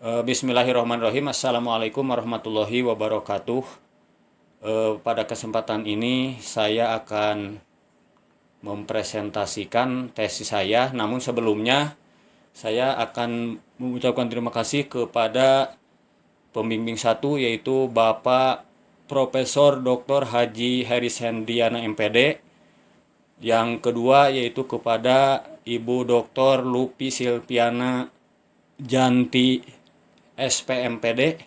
Bismillahirrahmanirrahim. Assalamualaikum warahmatullahi wabarakatuh. Pada kesempatan ini saya akan mempresentasikan tesis saya. Namun sebelumnya saya akan mengucapkan terima kasih kepada pembimbing satu, yaitu Bapak Profesor Dr. Haji Heris Hendiana MPD. Yang kedua yaitu kepada Ibu Dr. Lupi Silviana Janti SPMPD.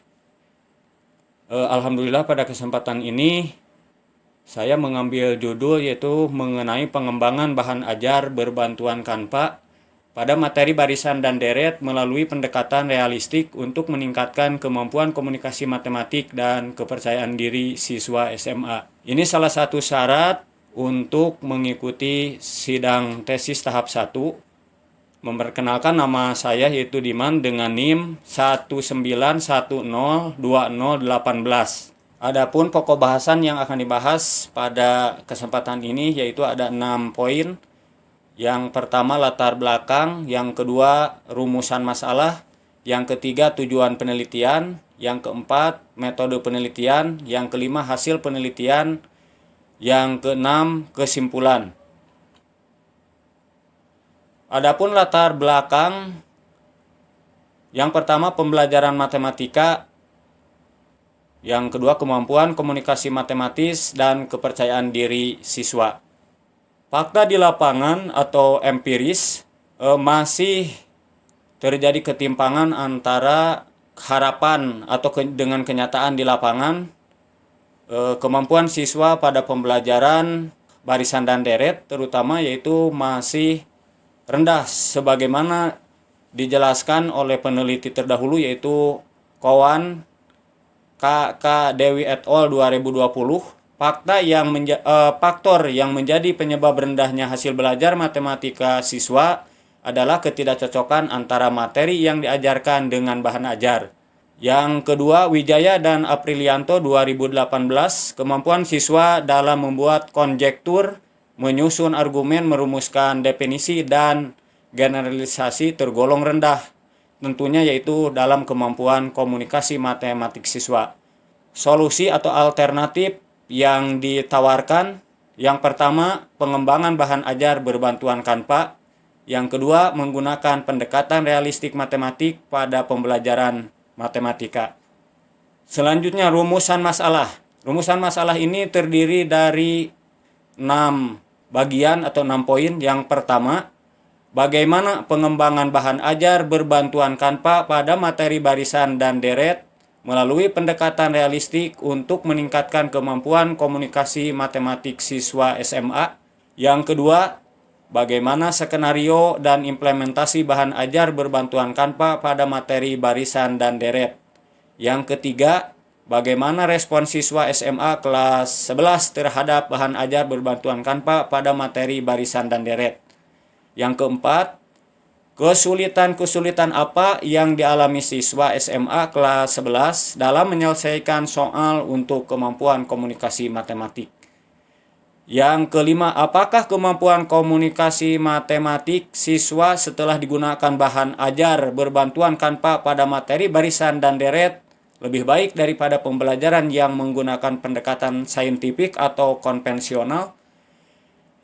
Alhamdulillah pada kesempatan ini saya mengambil judul yaitu mengenai pengembangan bahan ajar berbantuan Canva pada materi barisan dan deret melalui pendekatan realistik untuk meningkatkan kemampuan komunikasi matematik dan kepercayaan diri siswa SMA. Ini salah satu syarat untuk mengikuti sidang tesis tahap 1. Memperkenalkan, nama saya yaitu Diman dengan NIM 191020818. Adapun pokok bahasan yang akan dibahas pada kesempatan ini yaitu ada 6 poin. Yang pertama latar belakang, yang kedua rumusan masalah, yang ketiga tujuan penelitian, yang keempat metode penelitian, yang kelima hasil penelitian, yang keenam kesimpulan. Adapun latar belakang, yang pertama pembelajaran matematika, yang kedua kemampuan komunikasi matematis dan kepercayaan diri siswa. Fakta di lapangan atau empiris masih terjadi ketimpangan antara harapan atau dengan kenyataan di lapangan. Kemampuan siswa pada pembelajaran barisan dan deret terutama yaitu masih rendah sebagaimana dijelaskan oleh peneliti terdahulu yaitu Kowan KK Dewi et al. 2020. Faktor yang menjadi penyebab rendahnya hasil belajar matematika siswa adalah ketidakcocokan antara materi yang diajarkan dengan bahan ajar. Yang kedua, Wijaya dan Aprilianto 2018, kemampuan siswa dalam membuat konjektur, menyusun argumen, merumuskan definisi dan generalisasi tergolong rendah. Tentunya yaitu dalam kemampuan komunikasi matematik siswa. Solusi atau alternatif yang ditawarkan, yang pertama pengembangan bahan ajar berbantuan Canva, yang kedua menggunakan pendekatan realistik matematik pada pembelajaran matematika. Selanjutnya rumusan masalah. Rumusan masalah ini terdiri dari 6 bagian atau 6 poin. Yang pertama, bagaimana pengembangan bahan ajar berbantuan Canva pada materi barisan dan deret melalui pendekatan realistik untuk meningkatkan kemampuan komunikasi matematik siswa SMA. Yang kedua, bagaimana skenario dan implementasi bahan ajar berbantuan Canva pada materi barisan dan deret. Yang ketiga, bagaimana respon siswa SMA kelas 11 terhadap bahan ajar berbantuan Canva pada materi barisan dan deret. Yang keempat, kesulitan-kesulitan apa yang dialami siswa SMA kelas 11 dalam menyelesaikan soal untuk kemampuan komunikasi matematik. Yang kelima, apakah kemampuan komunikasi matematik siswa setelah digunakan bahan ajar berbantuan Canva pada materi barisan dan deret lebih baik daripada pembelajaran yang menggunakan pendekatan saintifik atau konvensional?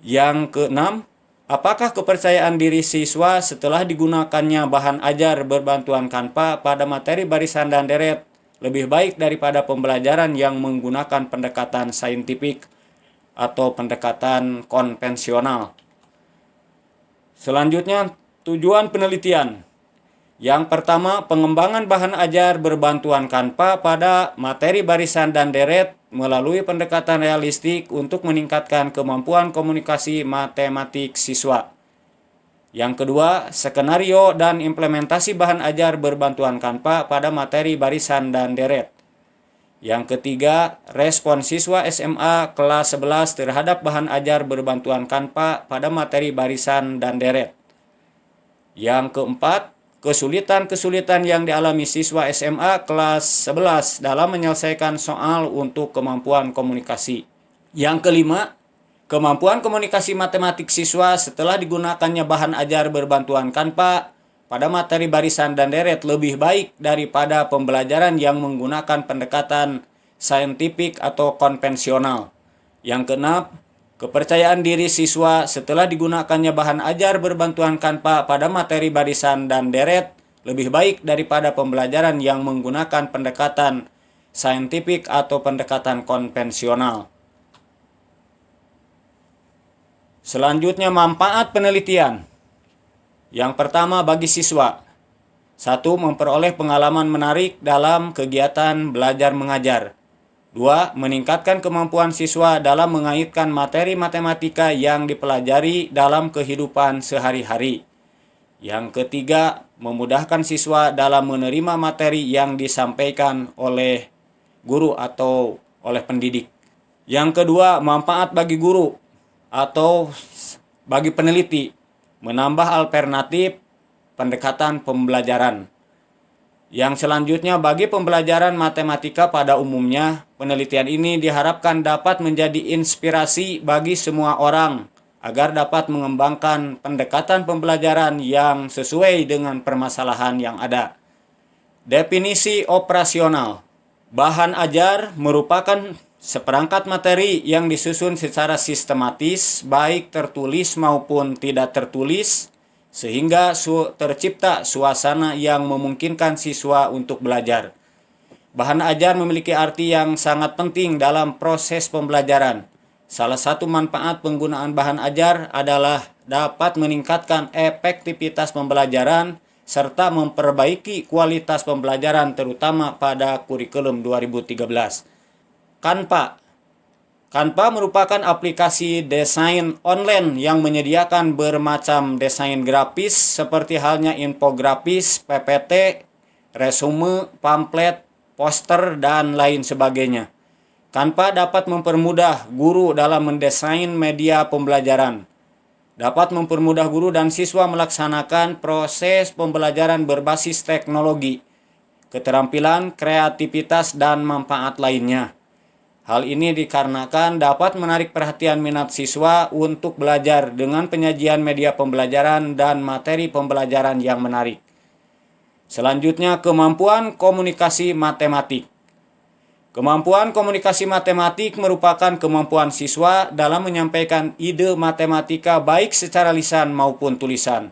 Yang keenam, apakah kepercayaan diri siswa setelah digunakannya bahan ajar berbantuan Canva pada materi barisan dan deret lebih baik daripada pembelajaran yang menggunakan pendekatan saintifik atau pendekatan konvensional? Selanjutnya, tujuan penelitian. Yang pertama, pengembangan bahan ajar berbantuan Canva pada materi barisan dan deret melalui pendekatan realistik untuk meningkatkan kemampuan komunikasi matematik siswa. Yang kedua, skenario dan implementasi bahan ajar berbantuan Canva pada materi barisan dan deret. Yang ketiga, respon siswa SMA kelas 11 terhadap bahan ajar berbantuan Canva pada materi barisan dan deret. Yang keempat, kesulitan-kesulitan yang dialami siswa SMA kelas 11 dalam menyelesaikan soal untuk kemampuan komunikasi. Yang kelima, kemampuan komunikasi matematik siswa setelah digunakannya bahan ajar berbantuan Canva pada materi barisan dan deret lebih baik daripada pembelajaran yang menggunakan pendekatan saintifik atau konvensional. Yang keenam, kepercayaan diri siswa setelah digunakannya bahan ajar berbantuan Canva pada materi barisan dan deret lebih baik daripada pembelajaran yang menggunakan pendekatan saintifik atau pendekatan konvensional. Selanjutnya, manfaat penelitian. Yang pertama, bagi siswa. 1. Memperoleh pengalaman menarik dalam kegiatan belajar mengajar. 2. Meningkatkan kemampuan siswa dalam mengaitkan materi matematika yang dipelajari dalam kehidupan sehari-hari. Yang ketiga, memudahkan siswa dalam menerima materi yang disampaikan oleh guru atau oleh pendidik. Yang kedua, manfaat bagi guru atau bagi peneliti, menambah alternatif pendekatan pembelajaran. Yang selanjutnya, bagi pembelajaran matematika pada umumnya, penelitian ini diharapkan dapat menjadi inspirasi bagi semua orang agar dapat mengembangkan pendekatan pembelajaran yang sesuai dengan permasalahan yang ada. Definisi operasional. Bahan ajar merupakan seperangkat materi yang disusun secara sistematis, baik tertulis maupun tidak tertulis, sehingga tercipta suasana yang memungkinkan siswa untuk belajar. Bahan ajar memiliki arti yang sangat penting dalam proses pembelajaran. Salah satu manfaat penggunaan bahan ajar adalah dapat meningkatkan efektivitas pembelajaran serta memperbaiki kualitas pembelajaran terutama pada kurikulum 2013. Canva merupakan aplikasi desain online yang menyediakan bermacam desain grafis seperti halnya infografis, PPT, resume, pamflet, poster, dan lain sebagainya. Canva dapat mempermudah guru dalam mendesain media pembelajaran. Dapat mempermudah guru dan siswa melaksanakan proses pembelajaran berbasis teknologi, keterampilan, kreativitas, dan manfaat lainnya. Hal ini dikarenakan dapat menarik perhatian minat siswa untuk belajar dengan penyajian media pembelajaran dan materi pembelajaran yang menarik. Selanjutnya, kemampuan komunikasi matematik. Kemampuan komunikasi matematik merupakan kemampuan siswa dalam menyampaikan ide matematika baik secara lisan maupun tulisan.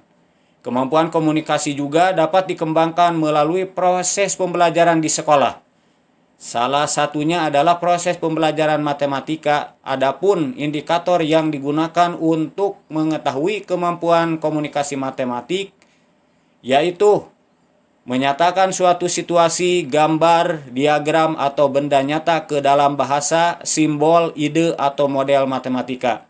Kemampuan komunikasi juga dapat dikembangkan melalui proses pembelajaran di sekolah. Salah satunya adalah proses pembelajaran matematika. Adapun indikator yang digunakan untuk mengetahui kemampuan komunikasi matematik yaitu menyatakan suatu situasi, gambar, diagram, atau benda nyata ke dalam bahasa, simbol, ide, atau model matematika.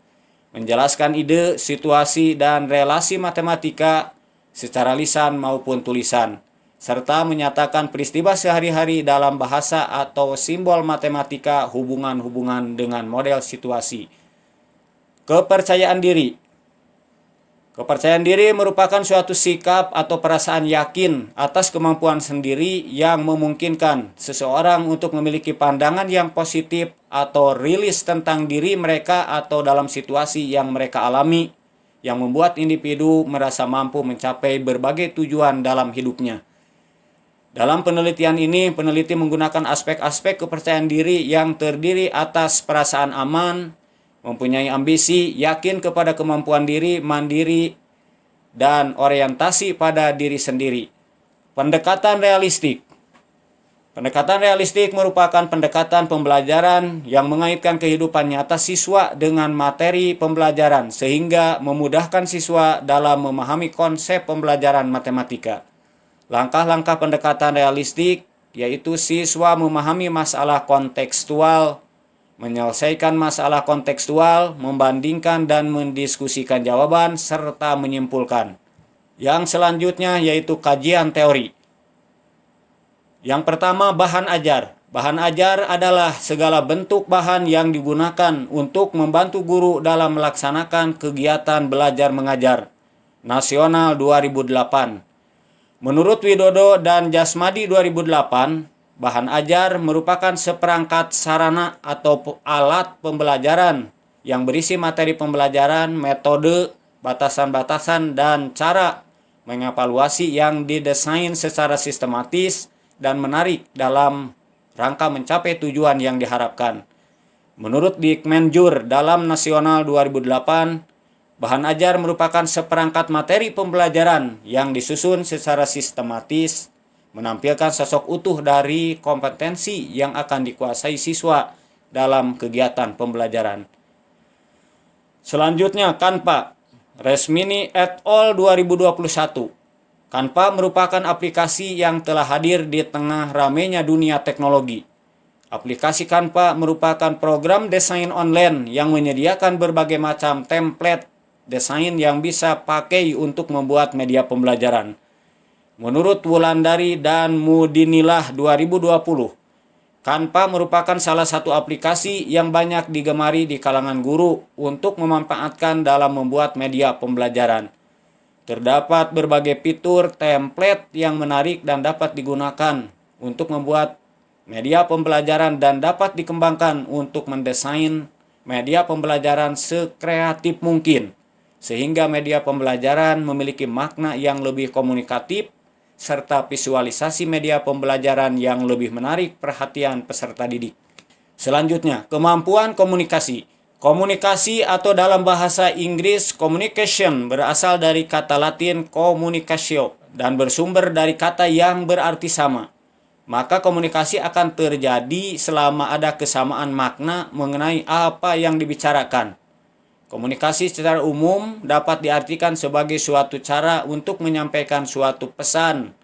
Menjelaskan ide, situasi, dan relasi matematika secara lisan maupun tulisan, serta menyatakan peristiwa sehari-hari dalam bahasa atau simbol matematika hubungan-hubungan dengan model situasi. Kepercayaan diri. Kepercayaan diri merupakan suatu sikap atau perasaan yakin atas kemampuan sendiri yang memungkinkan seseorang untuk memiliki pandangan yang positif atau rilis tentang diri mereka atau dalam situasi yang mereka alami, yang membuat individu merasa mampu mencapai berbagai tujuan dalam hidupnya. Dalam penelitian ini, peneliti menggunakan aspek-aspek kepercayaan diri yang terdiri atas perasaan aman, mempunyai ambisi, yakin kepada kemampuan diri, mandiri, dan orientasi pada diri sendiri. Pendekatan realistik. Pendekatan realistik merupakan pendekatan pembelajaran yang mengaitkan kehidupan nyata siswa dengan materi pembelajaran sehingga memudahkan siswa dalam memahami konsep pembelajaran matematika. Langkah-langkah pendekatan realistik yaitu siswa memahami masalah kontekstual, menyelesaikan masalah kontekstual, membandingkan dan mendiskusikan jawaban, serta menyimpulkan. Yang selanjutnya yaitu kajian teori. Yang pertama, bahan ajar. Bahan ajar adalah segala bentuk bahan yang digunakan untuk membantu guru dalam melaksanakan kegiatan belajar mengajar. Nasional 2008. Menurut Widodo dan Jasmadi 2008, bahan ajar merupakan seperangkat sarana atau alat pembelajaran yang berisi materi pembelajaran, metode, batasan-batasan, dan cara mengevaluasi yang didesain secara sistematis dan menarik dalam rangka mencapai tujuan yang diharapkan. Menurut Dikmenjur dalam Nasional 2008, bahan ajar merupakan seperangkat materi pembelajaran yang disusun secara sistematis, menampilkan sosok utuh dari kompetensi yang akan dikuasai siswa dalam kegiatan pembelajaran. Selanjutnya, Canva, Resmini et al. 2021. Canva merupakan aplikasi yang telah hadir di tengah ramainya dunia teknologi. Aplikasi Canva merupakan program desain online yang menyediakan berbagai macam template desain yang bisa pakai untuk membuat media pembelajaran. Menurut Wulandari dan Mudinilah 2020, Canva merupakan salah satu aplikasi yang banyak digemari di kalangan guru untuk memanfaatkan dalam membuat media pembelajaran. Terdapat berbagai fitur template yang menarik dan dapat digunakan untuk membuat media pembelajaran dan dapat dikembangkan untuk mendesain media pembelajaran sekreatif mungkin, sehingga media pembelajaran memiliki makna yang lebih komunikatif serta visualisasi media pembelajaran yang lebih menarik perhatian peserta didik. Selanjutnya, kemampuan komunikasi. Komunikasi atau dalam bahasa Inggris communication berasal dari kata Latin communicatio dan bersumber dari kata yang berarti sama. Maka komunikasi akan terjadi selama ada kesamaan makna mengenai apa yang dibicarakan. Komunikasi secara umum dapat diartikan sebagai suatu cara untuk menyampaikan suatu pesan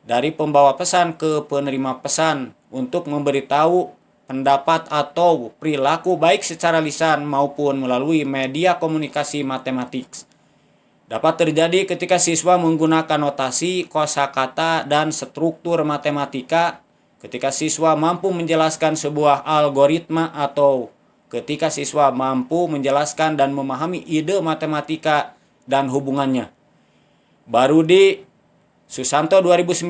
dari pembawa pesan ke penerima pesan untuk memberitahu pendapat atau perilaku baik secara lisan maupun melalui media komunikasi matematik. Dapat terjadi ketika siswa menggunakan notasi, kosakata, dan struktur matematika, ketika siswa mampu menjelaskan sebuah algoritma atau ketika siswa mampu menjelaskan dan memahami ide matematika dan hubungannya. Barudi Susanto 2019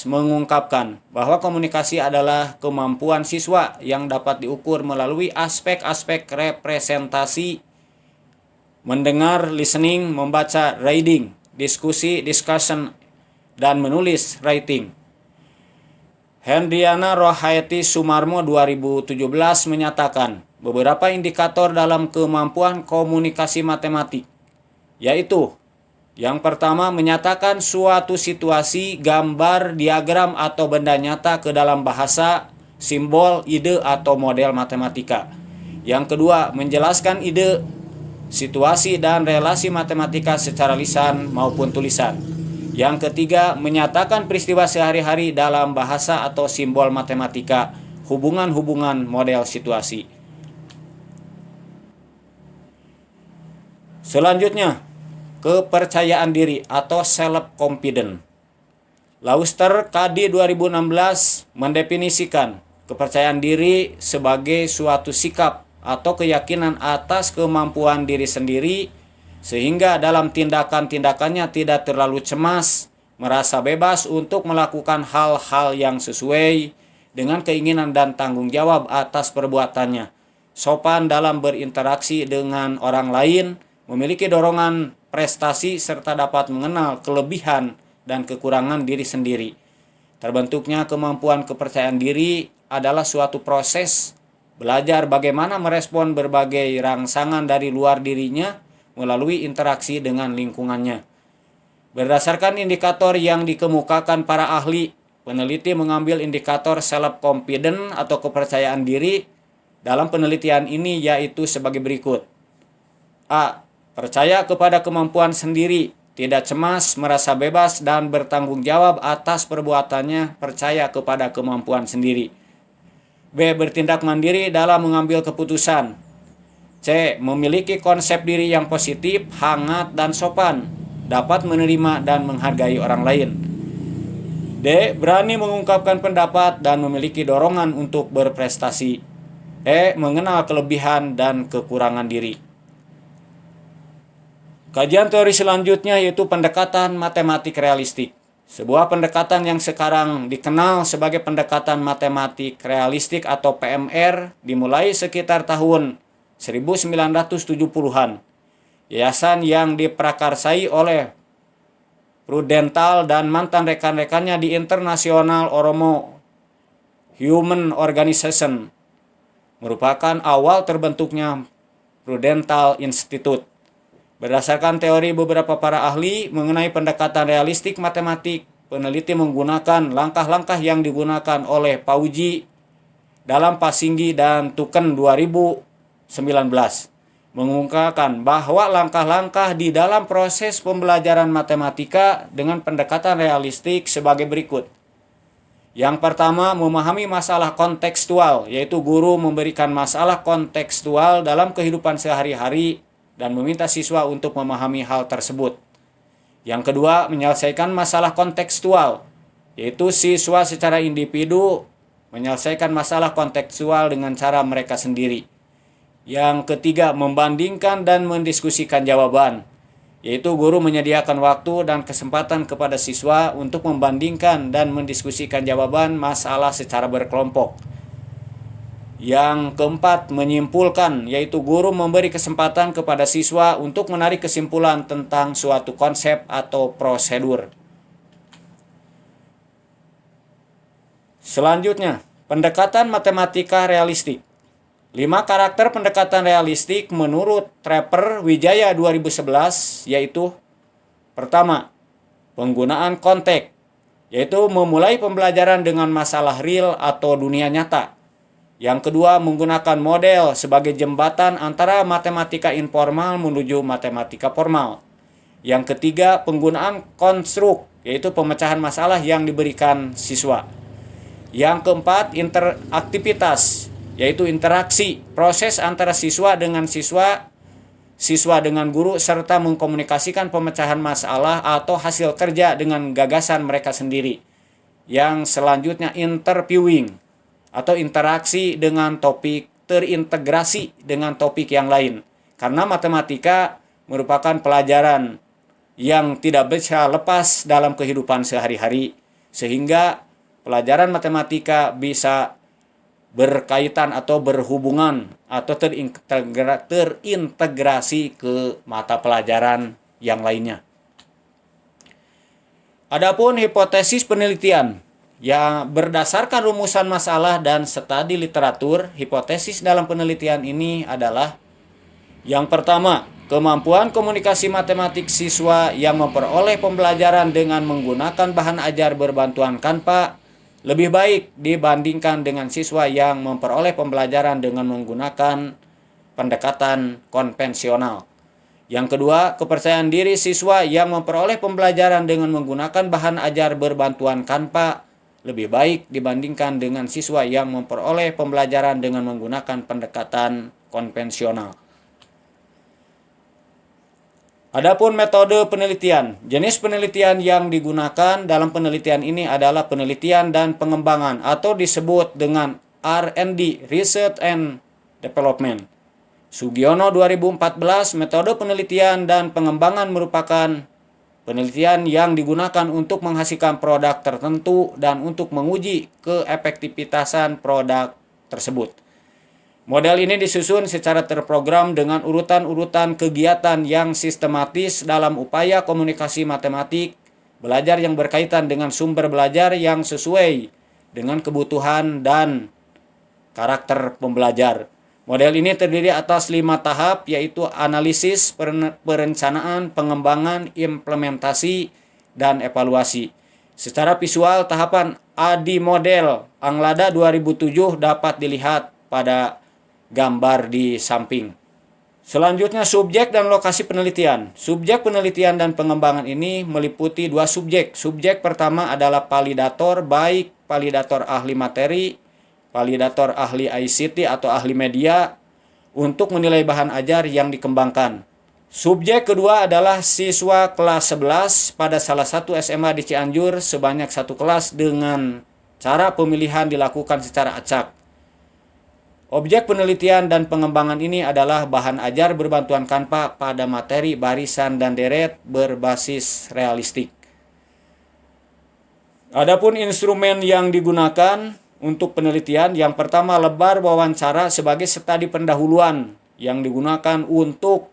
mengungkapkan bahwa komunikasi adalah kemampuan siswa yang dapat diukur melalui aspek-aspek representasi, mendengar, listening, membaca, reading, diskusi, discussion, dan menulis, writing. Hendriana Rohaiti Sumarmo 2017 menyatakan beberapa indikator dalam kemampuan komunikasi matematik, yaitu yang pertama, menyatakan suatu situasi, gambar, diagram, atau benda nyata ke dalam bahasa, simbol, ide, atau model matematika. Yang kedua, menjelaskan ide, situasi, dan relasi matematika secara lisan maupun tulisan. Yang ketiga, menyatakan peristiwa sehari-hari dalam bahasa atau simbol matematika, hubungan-hubungan model situasi. Selanjutnya, kepercayaan diri atau self-confidence. Lauster KD 2016 mendefinisikan kepercayaan diri sebagai suatu sikap atau keyakinan atas kemampuan diri sendiri, sehingga dalam tindakan-tindakannya tidak terlalu cemas, merasa bebas untuk melakukan hal-hal yang sesuai dengan keinginan dan tanggung jawab atas perbuatannya, sopan dalam berinteraksi dengan orang lain, memiliki dorongan prestasi, serta dapat mengenal kelebihan dan kekurangan diri sendiri. Terbentuknya kemampuan kepercayaan diri adalah suatu proses belajar bagaimana merespon berbagai rangsangan dari luar dirinya melalui interaksi dengan lingkungannya. Berdasarkan indikator yang dikemukakan para ahli, peneliti mengambil indikator self-confidence atau kepercayaan diri dalam penelitian ini yaitu sebagai berikut. A. Percaya kepada kemampuan sendiri, tidak cemas, merasa bebas, dan bertanggung jawab atas perbuatannya, percaya kepada kemampuan sendiri. B. Bertindak mandiri dalam mengambil keputusan. C. Memiliki konsep diri yang positif, hangat, dan sopan, dapat menerima dan menghargai orang lain. D. Berani mengungkapkan pendapat dan memiliki dorongan untuk berprestasi. E. Mengenal kelebihan dan kekurangan diri. Kajian teori selanjutnya yaitu pendekatan matematik realistik. Sebuah pendekatan yang sekarang dikenal sebagai pendekatan matematik realistik atau PMR dimulai sekitar tahun 1970-an. Yayasan yang diprakarsai oleh Prudental, dan mantan rekan-rekannya di International Oromo Human Organization merupakan awal terbentuknya Prudental Institute. Berdasarkan teori beberapa para ahli mengenai pendekatan realistik matematik, peneliti menggunakan langkah-langkah yang digunakan oleh Pauji dalam Pasinggi dan Tuken 2019, mengungkapkan bahwa langkah-langkah di dalam proses pembelajaran matematika dengan pendekatan realistik sebagai berikut. Yang pertama, memahami masalah kontekstual, yaitu guru memberikan masalah kontekstual dalam kehidupan sehari-hari dan meminta siswa untuk memahami hal tersebut. Yang kedua, menyelesaikan masalah kontekstual, yaitu siswa secara individu menyelesaikan masalah kontekstual dengan cara mereka sendiri. Yang ketiga, membandingkan dan mendiskusikan jawaban, yaitu guru menyediakan waktu dan kesempatan kepada siswa untuk membandingkan dan mendiskusikan jawaban masalah secara berkelompok. Yang keempat, menyimpulkan, yaitu guru memberi kesempatan kepada siswa untuk menarik kesimpulan tentang suatu konsep atau prosedur. Selanjutnya, pendekatan matematika realistik. 5 karakter pendekatan realistik menurut Trapper Wijaya 2011 yaitu: pertama, penggunaan konteks, yaitu memulai pembelajaran dengan masalah real atau dunia nyata. Yang kedua, menggunakan model sebagai jembatan antara matematika informal menuju matematika formal. Yang ketiga, penggunaan konstruk, yaitu pemecahan masalah yang diberikan siswa. Yang keempat, interaktivitas, yaitu interaksi, proses antara siswa dengan siswa, siswa dengan guru, serta mengkomunikasikan pemecahan masalah atau hasil kerja dengan gagasan mereka sendiri. Yang selanjutnya, interviewing, atau interaksi dengan topik, terintegrasi dengan topik yang lain. Karena matematika merupakan pelajaran yang tidak bisa lepas dalam kehidupan sehari-hari, sehingga pelajaran matematika bisa berkaitan atau berhubungan atau terintegrasi ke mata pelajaran yang lainnya. Adapun hipotesis penelitian yang berdasarkan rumusan masalah dan studi literatur, hipotesis dalam penelitian ini adalah: yang pertama, kemampuan komunikasi matematik siswa yang memperoleh pembelajaran dengan menggunakan bahan ajar berbantuan Canva lebih baik dibandingkan dengan siswa yang memperoleh pembelajaran dengan menggunakan pendekatan konvensional. Yang kedua, kepercayaan diri siswa yang memperoleh pembelajaran dengan menggunakan bahan ajar berbantuan Canva lebih baik dibandingkan dengan siswa yang memperoleh pembelajaran dengan menggunakan pendekatan konvensional. Adapun metode penelitian, jenis penelitian yang digunakan dalam penelitian ini adalah penelitian dan pengembangan atau disebut dengan R&D, Research and Development. Sugiono 2014, metode penelitian dan pengembangan merupakan penelitian yang digunakan untuk menghasilkan produk tertentu dan untuk menguji keefektivitasan produk tersebut. Model ini disusun secara terprogram dengan urutan-urutan kegiatan yang sistematis dalam upaya komunikasi matematik, belajar yang berkaitan dengan sumber belajar yang sesuai dengan kebutuhan dan karakter pembelajar. Model ini terdiri atas 5 tahap, yaitu analisis, perencanaan, pengembangan, implementasi, dan evaluasi. Secara visual, tahapan ADI model Anglada 2007 dapat dilihat pada gambar di samping. Selanjutnya, subjek dan lokasi penelitian. Subjek penelitian dan pengembangan ini meliputi 2 subjek. Subjek pertama adalah validator, baik validator ahli materi, validator ahli ICT atau ahli media, untuk menilai bahan ajar yang dikembangkan. Subjek kedua adalah siswa kelas 11 pada salah satu SMA di Cianjur sebanyak 1 kelas dengan cara pemilihan dilakukan secara acak. Objek penelitian dan pengembangan ini adalah bahan ajar berbantuan Canva pada materi barisan dan deret berbasis realistik. Adapun instrumen yang digunakan untuk penelitian, yang pertama lebar wawancara sebagai studi pendahuluan yang digunakan untuk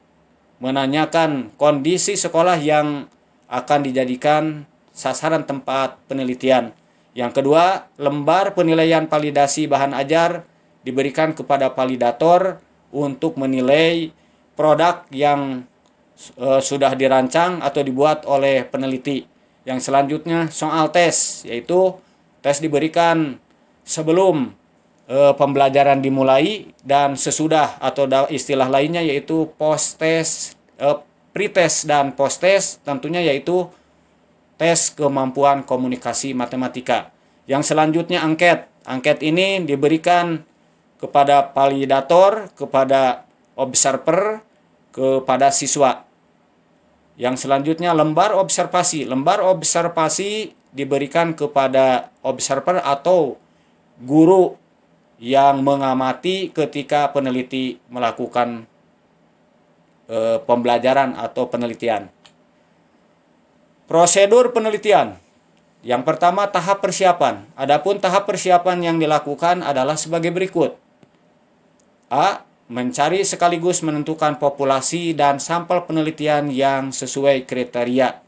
menanyakan kondisi sekolah yang akan dijadikan sasaran tempat penelitian. Yang kedua, lembar penilaian validasi bahan ajar diberikan kepada validator untuk menilai produk yang sudah dirancang atau dibuat oleh peneliti. Yang selanjutnya soal tes, yaitu tes diberikan sebelum pembelajaran dimulai dan sesudah, atau istilah lainnya yaitu post-test, pre-test dan post-test, tentunya yaitu tes kemampuan komunikasi matematika. Yang selanjutnya angket. Angket ini diberikan kepada validator, kepada observer, kepada siswa. Yang selanjutnya lembar observasi. Lembar observasi diberikan kepada observer atau guru yang mengamati ketika peneliti melakukan pembelajaran atau penelitian. Prosedur penelitian. Yang pertama, tahap persiapan. Adapun tahap persiapan yang dilakukan adalah sebagai berikut. A. Mencari sekaligus menentukan populasi dan sampel penelitian yang sesuai kriteria.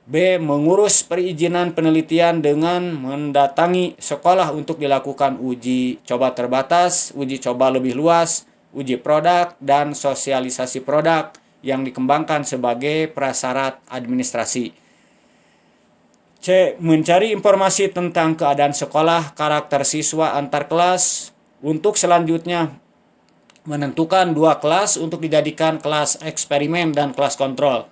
B. Mengurus perizinan penelitian dengan mendatangi sekolah untuk dilakukan uji coba terbatas, uji coba lebih luas, uji produk, dan sosialisasi produk yang dikembangkan sebagai prasyarat administrasi. C. Mencari informasi tentang keadaan sekolah, karakter siswa antar kelas, untuk selanjutnya menentukan 2 kelas untuk dijadikan kelas eksperimen dan kelas kontrol.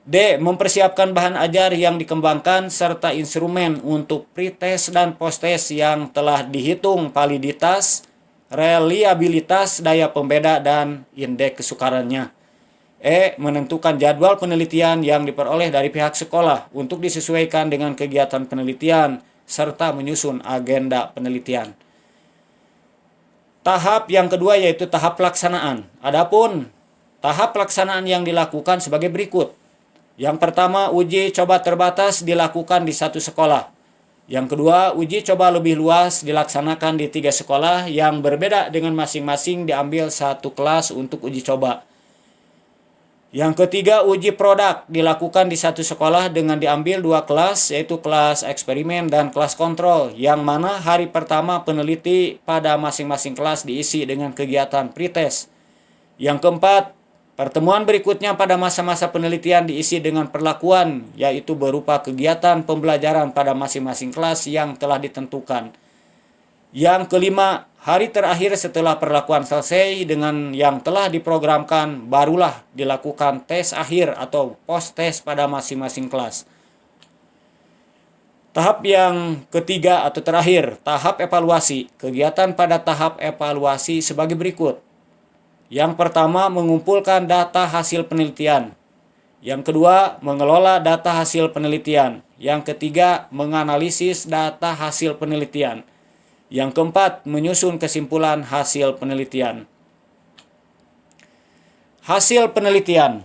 D. Mempersiapkan bahan ajar yang dikembangkan serta instrumen untuk pretest dan posttest yang telah dihitung validitas, reliabilitas, daya pembeda, dan indeks kesukarannya. E. Menentukan jadwal penelitian yang diperoleh dari pihak sekolah untuk disesuaikan dengan kegiatan penelitian serta menyusun agenda penelitian. Tahap yang kedua yaitu tahap pelaksanaan. Adapun tahap pelaksanaan yang dilakukan sebagai berikut. Yang pertama, uji coba terbatas dilakukan di 1 sekolah. Yang kedua, uji coba lebih luas dilaksanakan di 3 sekolah yang berbeda dengan masing-masing diambil 1 kelas untuk uji coba. Yang ketiga, uji produk dilakukan di 1 sekolah dengan diambil 2 kelas, yaitu kelas eksperimen dan kelas kontrol, yang mana hari pertama peneliti pada masing-masing kelas diisi dengan kegiatan pretest. Yang keempat, pertemuan berikutnya pada masa-masa penelitian diisi dengan perlakuan, yaitu berupa kegiatan pembelajaran pada masing-masing kelas yang telah ditentukan. Yang kelima, hari terakhir setelah perlakuan selesai dengan yang telah diprogramkan, barulah dilakukan tes akhir atau post-tes pada masing-masing kelas. Tahap yang ketiga atau terakhir, tahap evaluasi. Kegiatan pada tahap evaluasi sebagai berikut. Yang pertama, mengumpulkan data hasil penelitian. Yang kedua, mengelola data hasil penelitian. Yang ketiga, menganalisis data hasil penelitian. Yang keempat, menyusun kesimpulan hasil penelitian. Hasil penelitian.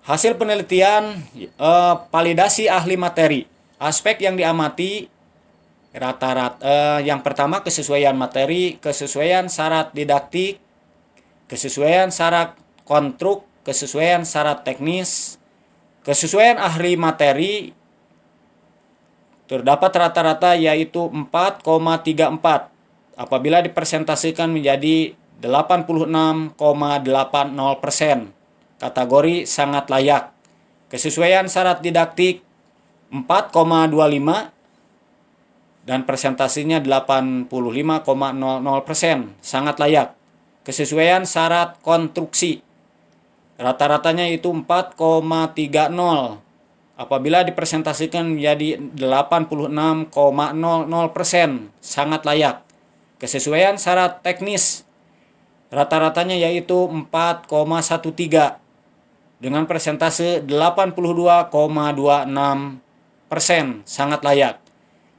Hasil penelitian, validasi ahli materi. Aspek yang diamati rata-rata, yang pertama kesesuaian materi, kesesuaian syarat didaktik, kesesuaian syarat konstruk, kesesuaian syarat teknis, kesesuaian ahli materi. Terdapat rata-rata yaitu 4,34 apabila dipresentasikan menjadi 86,80%. Kategori sangat layak. Kesesuaian syarat didaktik 4,25 dan presentasinya 85,00%, sangat layak. Kesesuaian syarat konstruksi rata-ratanya itu 4,30 apabila dipresentasikan menjadi 86,00%, sangat layak. Kesesuaian syarat teknis rata-ratanya yaitu 4,13 dengan persentase 82,26%, sangat layak.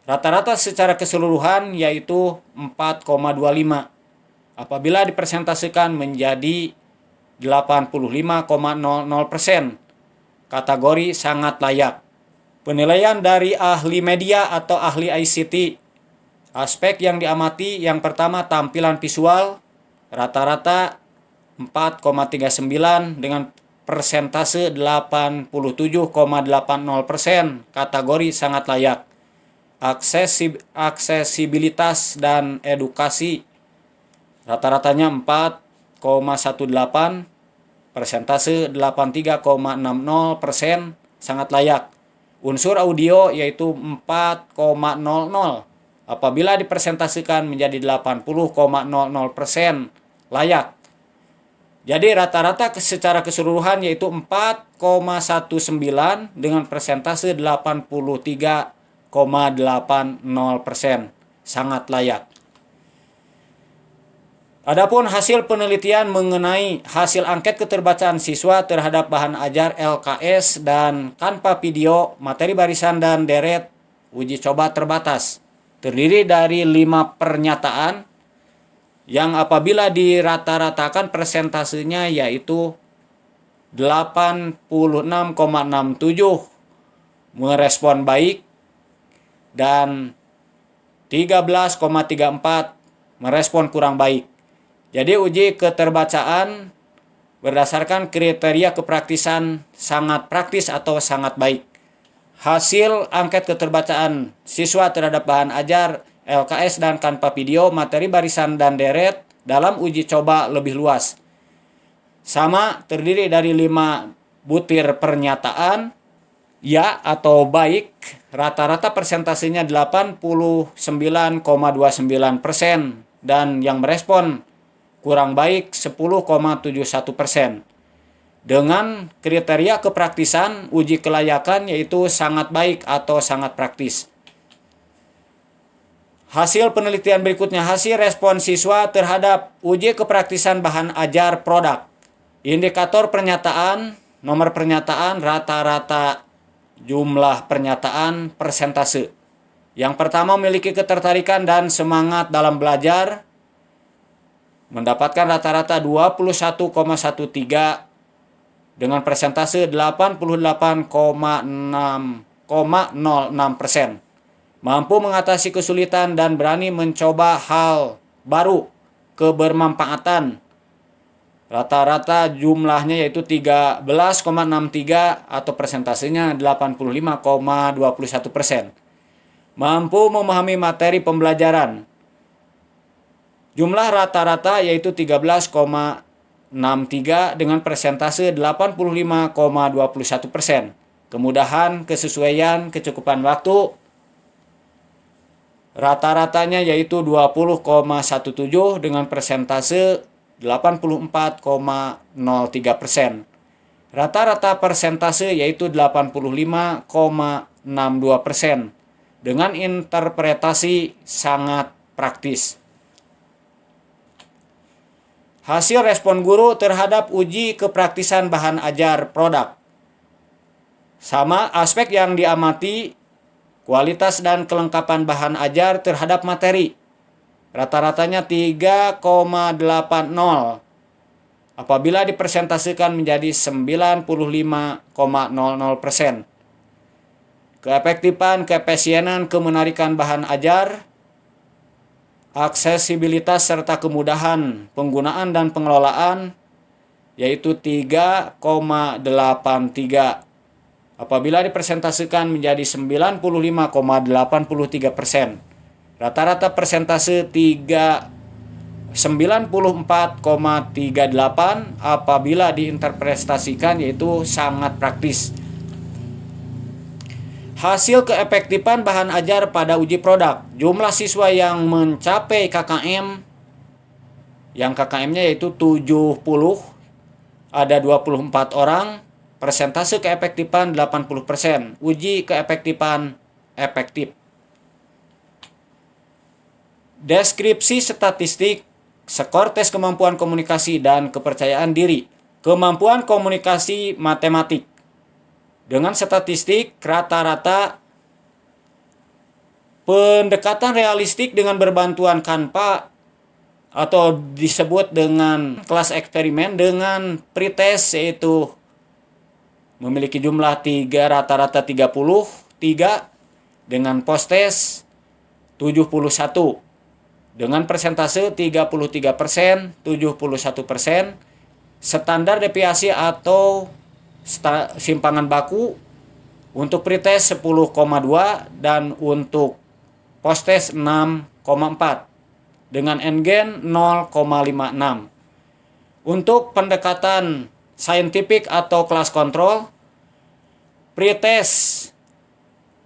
Rata-rata secara keseluruhan yaitu 4,25 apabila dipresentasikan menjadi 85,00%. Kategori sangat layak. Penilaian dari ahli media atau ahli ICT. Aspek yang diamati yang pertama tampilan visual rata-rata 4,39 dengan persentase 87,80%, kategori sangat layak. Aksesibilitas dan edukasi rata-ratanya 4,18, persentase 83,60%, sangat layak. Unsur audio yaitu 4,00, apabila dipresentasikan menjadi 80,00%, layak. Jadi rata-rata secara keseluruhan yaitu 4,19 dengan persentase 83,80%, sangat layak. Adapun hasil penelitian mengenai hasil angket keterbacaan siswa terhadap bahan ajar LKS dan tanpa video, materi barisan dan deret uji coba terbatas. Terdiri dari 5 pernyataan yang apabila dirata-ratakan persentasenya yaitu 86,67 merespon baik dan 13,34 merespon kurang baik. Jadi uji keterbacaan berdasarkan kriteria kepraktisan sangat praktis atau sangat baik. Hasil angket keterbacaan siswa terhadap bahan ajar LKS dan tanpa video, materi barisan dan deret dalam uji coba lebih luas. Sama, terdiri dari 5 butir pernyataan ya atau baik, rata-rata persentasenya 89,29% dan yang merespon kurang baik 10,71%. Dengan kriteria kepraktisan uji kelayakan yaitu sangat baik atau sangat praktis. Hasil penelitian berikutnya, hasil respon siswa terhadap uji kepraktisan bahan ajar produk. Indikator pernyataan, nomor pernyataan, rata-rata jumlah pernyataan, persentase. Yang pertama, memiliki ketertarikan dan semangat dalam belajar, mendapatkan rata-rata 21,13 dengan persentase 88,06%. Mampu mengatasi kesulitan dan berani mencoba hal baru, kebermanfaatan. Rata-rata jumlahnya yaitu 13,63 atau persentasenya 85,21%. Mampu memahami materi pembelajaran. Jumlah rata-rata yaitu 13,63 dengan persentase 85,21%. Kemudahan, kesesuaian, kecukupan waktu, rata-ratanya yaitu 20,17 dengan persentase 84,03%. Rata-rata persentase yaitu 85,62% dengan interpretasi sangat praktis. Hasil respon guru terhadap uji kepraktisan bahan ajar produk. Sama, aspek yang diamati, kualitas dan kelengkapan bahan ajar terhadap materi. Rata-ratanya 3,80 apabila dipresentasikan menjadi 95,00%. Keefektifan, keefisienan, kemenarikan bahan ajar, aksesibilitas serta kemudahan penggunaan dan pengelolaan yaitu 3,83 apabila dipresentasikan menjadi 95,83%. Rata-rata persentase 94,38 apabila diinterpretasikan yaitu sangat praktis. Hasil keefektifan bahan ajar pada uji produk. Jumlah siswa yang mencapai KKM, yang KKM-nya yaitu 70, ada 24 orang, persentase keefektifan 80%. Uji keefektifan efektif. Deskripsi statistik, skor tes kemampuan komunikasi dan kepercayaan diri. Kemampuan komunikasi matematik. Dengan statistik rata-rata pendekatan realistik dengan berbantuan Canva atau disebut dengan kelas eksperimen dengan pretest yaitu memiliki jumlah 3 rata-rata 33 dengan post-test 71 dengan persentase 33%, 71%, standar deviasi atau simpangan baku untuk pretest 10,2 dan untuk posttest 6,4 dengan N-gain 0,56. Untuk pendekatan saintifik atau kelas kontrol, pretest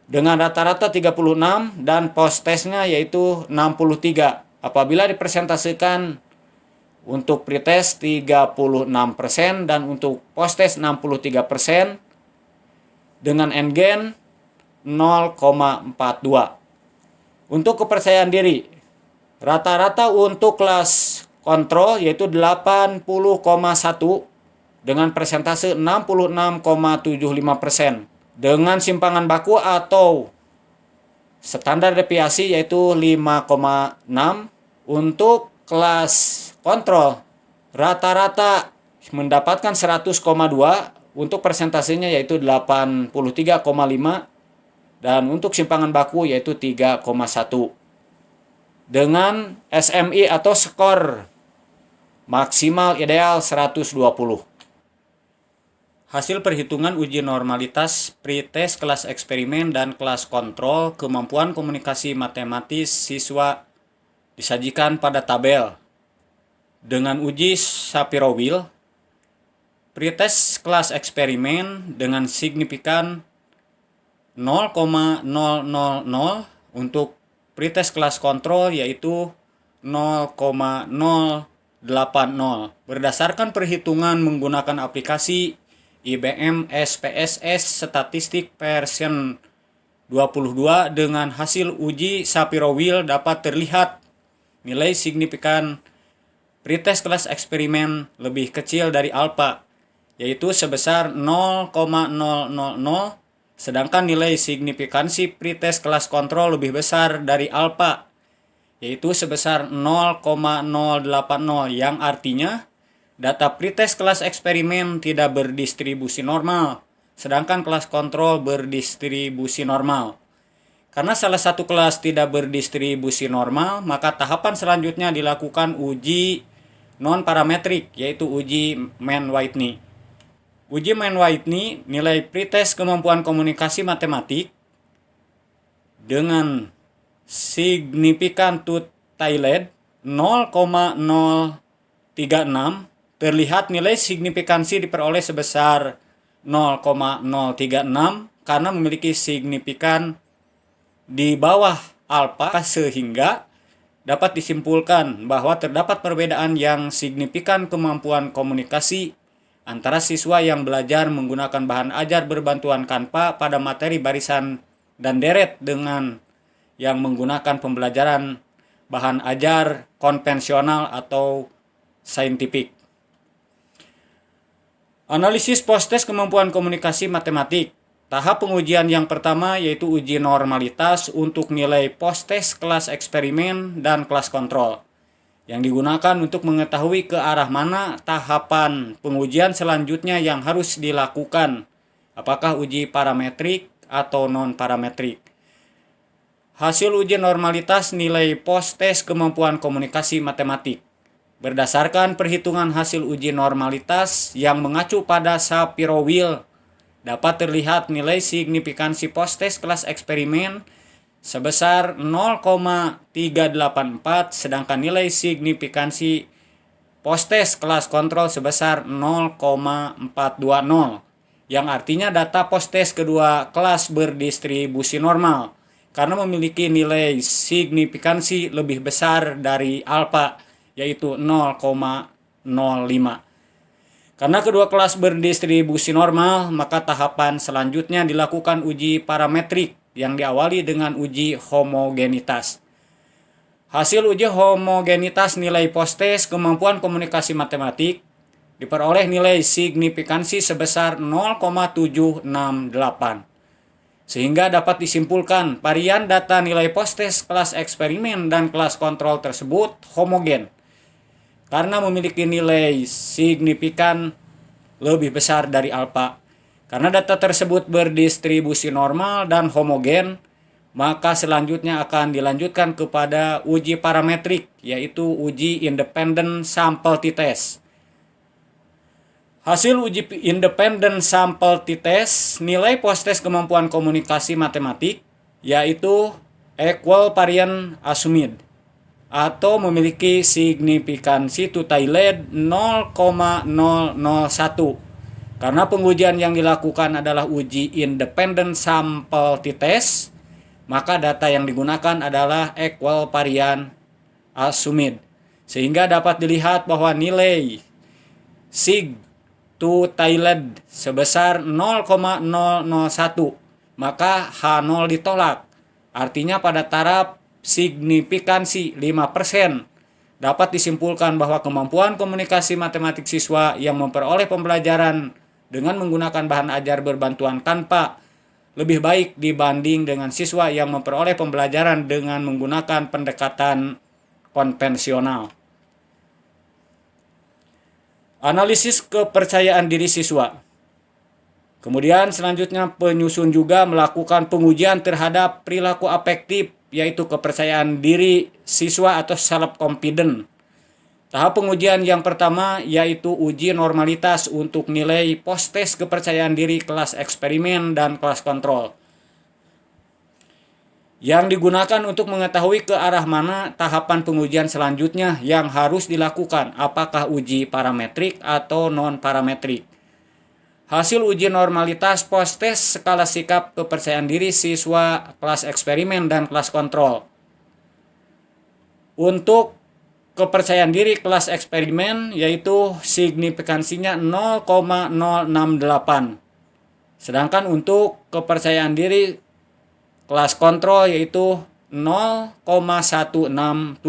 dengan rata-rata 36 dan posttestnya yaitu 63. Apabila dipresentasikan untuk pretest 36% dan untuk posttest 63% dengan N-gain 0,42. Untuk kepercayaan diri, rata-rata untuk kelas kontrol yaitu 80,1 dengan persentase 66,75%. Dengan simpangan baku atau standar deviasi yaitu 5,6. Untuk kelas kontrol rata-rata mendapatkan 100,2 untuk persentasenya yaitu 83,5 dan untuk simpangan baku yaitu 3,1 dengan SMI atau skor maksimal ideal 120. Hasil perhitungan uji normalitas pretest kelas eksperimen dan kelas kontrol kemampuan komunikasi matematis siswa disajikan pada tabel. Dengan uji Shapiro-Wills, pretest kelas eksperimen dengan signifikan 0,000, untuk pretest kelas kontrol yaitu 0,080. Berdasarkan perhitungan menggunakan aplikasi IBM SPSS Statistik version 22 dengan hasil uji Shapiro-Wills dapat terlihat nilai signifikan pretest kelas eksperimen lebih kecil dari alfa yaitu sebesar 0,000, sedangkan nilai signifikansi pretest kelas kontrol lebih besar dari alfa yaitu sebesar 0,080, yang artinya data pretest kelas eksperimen tidak berdistribusi normal, sedangkan kelas kontrol berdistribusi normal. Karena salah satu kelas tidak berdistribusi normal, maka tahapan selanjutnya dilakukan uji non-parametrik, yaitu uji Mann-Whitney. Uji Mann-Whitney nilai pretest kemampuan komunikasi matematik dengan signifikan to Tailed 0,036. Terlihat nilai signifikansi diperoleh sebesar 0,036 karena memiliki signifikan di bawah alfa, sehingga dapat disimpulkan bahwa terdapat perbedaan yang signifikan kemampuan komunikasi antara siswa yang belajar menggunakan bahan ajar berbantuan Canva pada materi barisan dan deret dengan yang menggunakan pembelajaran bahan ajar konvensional atau saintifik. Analisis posttest kemampuan komunikasi matematik. Tahap pengujian yang pertama yaitu uji normalitas untuk nilai posttest kelas eksperimen dan kelas kontrol, yang digunakan untuk mengetahui ke arah mana tahapan pengujian selanjutnya yang harus dilakukan, apakah uji parametrik atau non-parametrik. Hasil uji normalitas nilai posttest kemampuan komunikasi matematik. Berdasarkan perhitungan hasil uji normalitas yang mengacu pada Shapiro-Wills, dapat terlihat nilai signifikansi posttest kelas eksperimen sebesar 0,384, sedangkan nilai signifikansi posttest kelas kontrol sebesar 0,420, yang artinya data posttest kedua kelas berdistribusi normal karena memiliki nilai signifikansi lebih besar dari alfa yaitu 0,05. Karena kedua kelas berdistribusi normal, maka tahapan selanjutnya dilakukan uji parametrik yang diawali dengan uji homogenitas. Hasil uji homogenitas nilai posttest kemampuan komunikasi matematik diperoleh nilai signifikansi sebesar 0,768. Sehingga dapat disimpulkan varian data nilai posttest kelas eksperimen dan kelas kontrol tersebut homogen karena memiliki nilai signifikan lebih besar dari alfa. Karena data tersebut berdistribusi normal dan homogen, maka selanjutnya akan dilanjutkan kepada uji parametrik, yaitu uji independent sample t-test. Hasil uji independen sampel t-test, nilai post-test kemampuan komunikasi matematik, yaitu equal variance assumed, atau memiliki signifikansi total 0,001. Karena pengujian yang dilakukan adalah uji independen sampel t-test, maka data yang digunakan adalah equal variance assumed. Sehingga dapat dilihat bahwa nilai sig to Thailand sebesar 0,001, maka H0 ditolak. Artinya pada taraf signifikansi 5%, dapat disimpulkan bahwa kemampuan komunikasi matematik siswa yang memperoleh pembelajaran dengan menggunakan bahan ajar berbantuan Canva lebih baik dibanding dengan siswa yang memperoleh pembelajaran dengan menggunakan pendekatan konvensional. Analisis kepercayaan diri siswa. Kemudian selanjutnya penyusun juga melakukan pengujian terhadap perilaku afektif, yaitu kepercayaan diri siswa atau self-confidence. Tahap pengujian yang pertama yaitu uji normalitas untuk nilai post-test kepercayaan diri kelas eksperimen dan kelas kontrol, yang digunakan untuk mengetahui ke arah mana tahapan pengujian selanjutnya yang harus dilakukan, apakah uji parametrik atau non-parametrik. Hasil uji normalitas post-test skala sikap kepercayaan diri siswa kelas eksperimen dan kelas kontrol. Untuk kepercayaan diri kelas eksperimen yaitu signifikansinya 0,068. Sedangkan untuk kepercayaan diri kelas kontrol yaitu 0,167.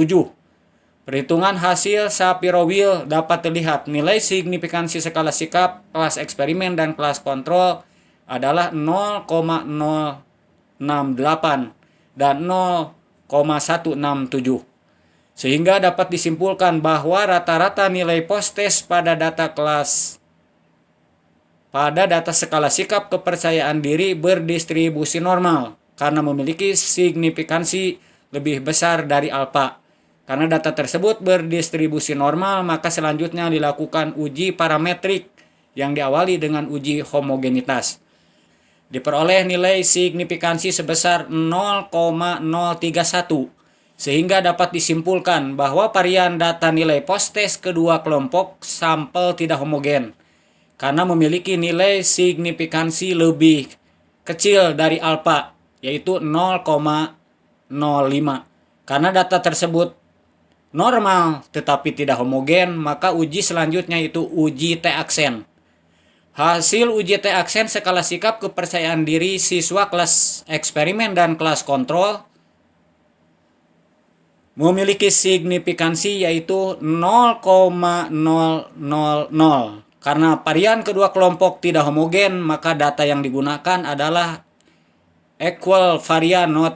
Perhitungan hasil Shapiro-Wilk dapat terlihat nilai signifikansi skala sikap kelas eksperimen dan kelas kontrol adalah 0,068 dan 0,167. Sehingga dapat disimpulkan bahwa rata-rata nilai post-test pada data skala sikap kepercayaan diri berdistribusi normal karena memiliki signifikansi lebih besar dari alfa. Karena data tersebut berdistribusi normal, maka selanjutnya dilakukan uji parametrik yang diawali dengan uji homogenitas. Diperoleh nilai signifikansi sebesar 0,031, sehingga dapat disimpulkan bahwa varian data nilai post-test kedua kelompok sampel tidak homogen, karena memiliki nilai signifikansi lebih kecil dari alfa, yaitu 0,05. Karena data tersebut normal tetapi tidak homogen, maka uji selanjutnya itu uji T-aksen. Hasil uji T-aksen skala sikap kepercayaan diri siswa kelas eksperimen dan kelas kontrol memiliki signifikansi yaitu 0,000. Karena varian kedua kelompok tidak homogen, maka data yang digunakan adalah equal variance not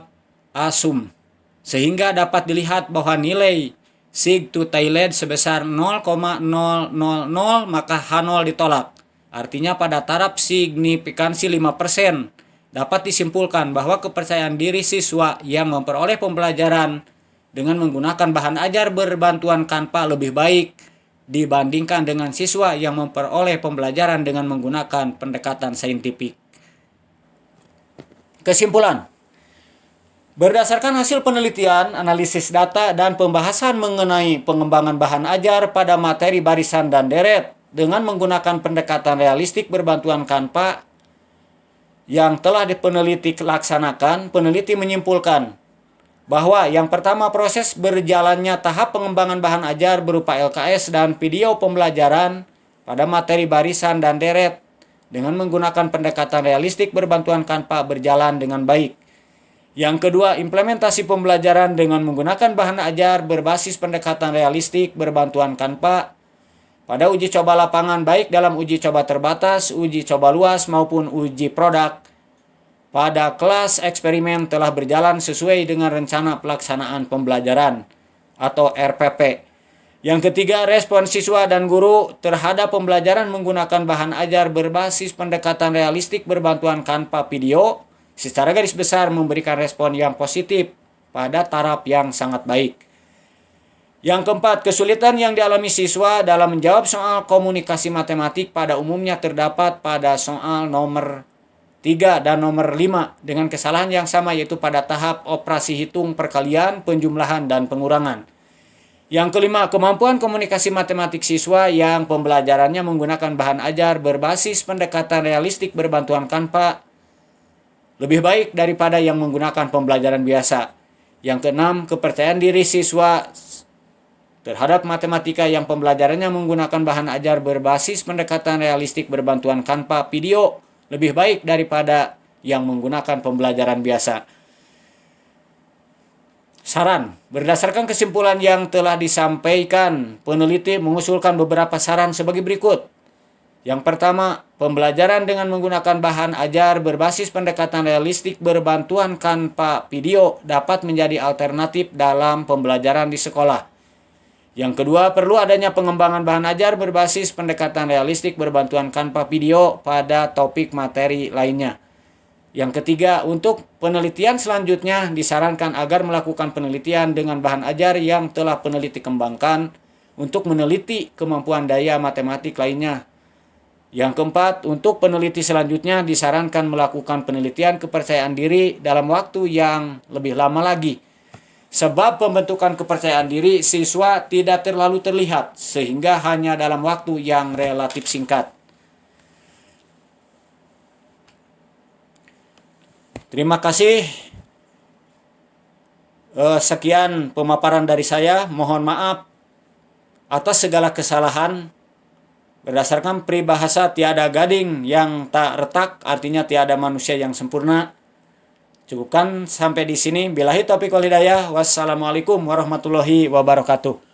assumed, sehingga dapat dilihat bahwa nilai sig to Thailand sebesar 0,000, maka H0 ditolak. Artinya pada taraf signifikansi 5%, dapat disimpulkan bahwa kepercayaan diri siswa yang memperoleh pembelajaran dengan menggunakan bahan ajar berbantuan Canva lebih baik dibandingkan dengan siswa yang memperoleh pembelajaran dengan menggunakan pendekatan saintifik. Kesimpulan. Berdasarkan hasil penelitian, analisis data, dan pembahasan mengenai pengembangan bahan ajar pada materi barisan dan deret dengan menggunakan pendekatan realistik berbantuan Canva yang telah peneliti laksanakan, peneliti menyimpulkan bahwa yang pertama, proses berjalannya tahap pengembangan bahan ajar berupa LKS dan video pembelajaran pada materi barisan dan deret dengan menggunakan pendekatan realistik berbantuan Canva berjalan dengan baik. Yang kedua, implementasi pembelajaran dengan menggunakan bahan ajar berbasis pendekatan realistik berbantuan Canva pada uji coba lapangan baik dalam uji coba terbatas, uji coba luas maupun uji produk pada kelas eksperimen telah berjalan sesuai dengan rencana pelaksanaan pembelajaran atau RPP. Yang ketiga, respon siswa dan guru terhadap pembelajaran menggunakan bahan ajar berbasis pendekatan realistik berbantuan Canva video secara garis besar memberikan respon yang positif pada taraf yang sangat baik. Yang keempat, kesulitan yang dialami siswa dalam menjawab soal komunikasi matematik pada umumnya terdapat pada soal nomor 3 dan nomor 5 dengan kesalahan yang sama, yaitu pada tahap operasi hitung, perkalian, penjumlahan, dan pengurangan. Yang kelima, kemampuan komunikasi matematik siswa yang pembelajarannya menggunakan bahan ajar berbasis pendekatan realistik berbantuan Canva lebih baik daripada yang menggunakan pembelajaran biasa. Yang keenam, kepercayaan diri siswa terhadap matematika yang pembelajarannya menggunakan bahan ajar berbasis pendekatan realistik berbantuan Canva video lebih baik daripada yang menggunakan pembelajaran biasa. Saran, berdasarkan kesimpulan yang telah disampaikan, peneliti mengusulkan beberapa saran sebagai berikut. Yang pertama, pembelajaran dengan menggunakan bahan ajar berbasis pendekatan realistik berbantuan Canva video dapat menjadi alternatif dalam pembelajaran di sekolah. Yang kedua, perlu adanya pengembangan bahan ajar berbasis pendekatan realistik berbantuan Canva video pada topik materi lainnya. Yang ketiga, untuk penelitian selanjutnya disarankan agar melakukan penelitian dengan bahan ajar yang telah peneliti kembangkan untuk meneliti kemampuan daya matematik lainnya. Yang keempat, untuk peneliti selanjutnya disarankan melakukan penelitian kepercayaan diri dalam waktu yang lebih lama lagi. Sebab pembentukan kepercayaan diri siswa tidak terlalu terlihat, sehingga hanya dalam waktu yang relatif singkat. Terima kasih. Sekian pemaparan dari saya. Mohon maaf atas segala kesalahan. Berdasarkan peribahasa tiada gading yang tak retak, artinya tiada manusia yang sempurna. Cukupkan sampai di sini. Billahi taufiq wal hidayah. Wassalamualaikum warahmatullahi wabarakatuh.